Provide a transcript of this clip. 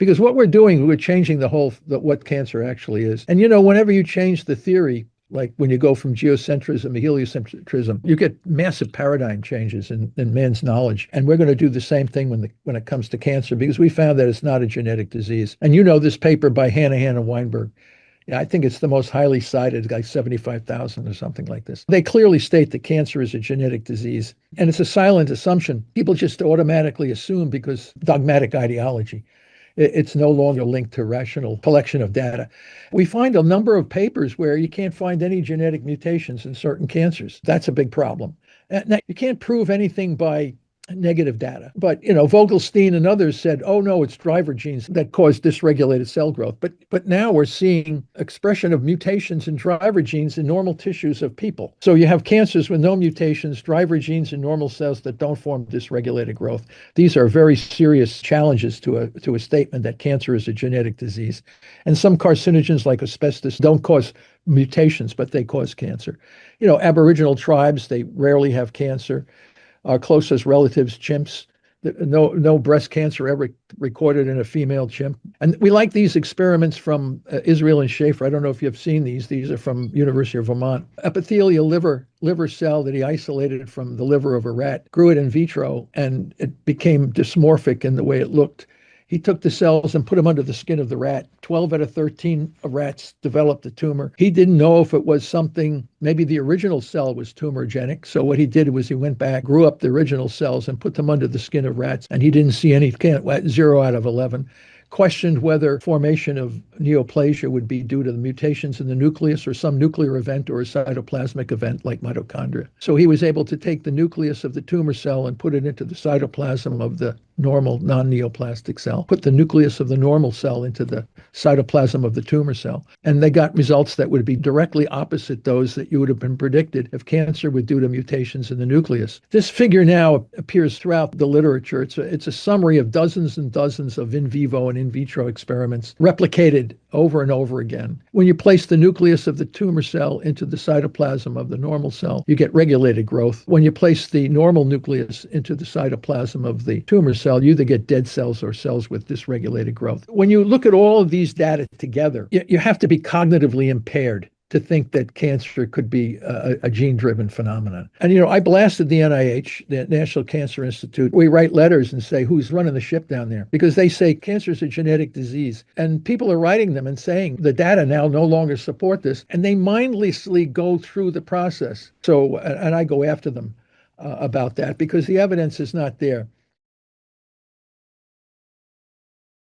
Because what we're doing, we're changing what cancer actually is. And whenever you change the theory, like when you go from geocentrism to heliocentrism, you get massive paradigm changes in man's knowledge. And we're going to do the same thing when it comes to cancer, because we found that it's not a genetic disease. And this paper by Hanahan and Weinberg. Yeah, I think it's the most highly cited, like 75,000 or something like this. They clearly state that cancer is a genetic disease, and it's a silent assumption. People just automatically assume because dogmatic ideology. It's no longer linked to rational collection of data. We find a number of papers where you can't find any genetic mutations in certain cancers. That's a big problem. Now, you can't prove anything by negative data. But, Vogelstein and others said, oh, no, it's driver genes that cause dysregulated cell growth. But now we're seeing expression of mutations in driver genes in normal tissues of people. So you have cancers with no mutations, driver genes in normal cells that don't form dysregulated growth. These are very serious challenges to a statement that cancer is a genetic disease. And some carcinogens like asbestos don't cause mutations, but they cause cancer. Aboriginal tribes, they rarely have cancer. Our closest relatives, chimps, no breast cancer ever recorded in a female chimp. And we like these experiments from Israel and Schaefer. I don't know if you've seen these. These are from University of Vermont. Epithelial liver cell that he isolated from the liver of a rat, grew it in vitro, and it became dysmorphic in the way it looked. He took the cells and put them under the skin of the rat. 12 out of 13 rats developed a tumor. He didn't know if it was something, maybe the original cell was tumorigenic. So what he did was he went back, grew up the original cells and put them under the skin of rats. And he didn't see any, 0 out of 11. Questioned whether formation of neoplasia would be due to the mutations in the nucleus or some nuclear event or a cytoplasmic event like mitochondria. So he was able to take the nucleus of the tumor cell and put it into the cytoplasm of the normal non-neoplastic cell, put the nucleus of the normal cell into the cytoplasm of the tumor cell. And they got results that would be directly opposite those that you would have been predicted if cancer were due to mutations in the nucleus. This figure now appears throughout the literature. It's a summary of dozens and dozens of in vivo and in vitro experiments replicated over and over again. When you place the nucleus of the tumor cell into the cytoplasm of the normal cell, you get regulated growth. When you place the normal nucleus into the cytoplasm of the tumor cell, you either get dead cells or cells with dysregulated growth. When you look at all of these data together, you have to be cognitively impaired to think that cancer could be a gene-driven phenomenon. And, I blasted the NIH, the National Cancer Institute. We write letters and say, who's running the ship down there? Because they say cancer is a genetic disease. And people are writing them and saying the data now no longer support this. And they mindlessly go through the process. So, and I go after them about that because the evidence is not there.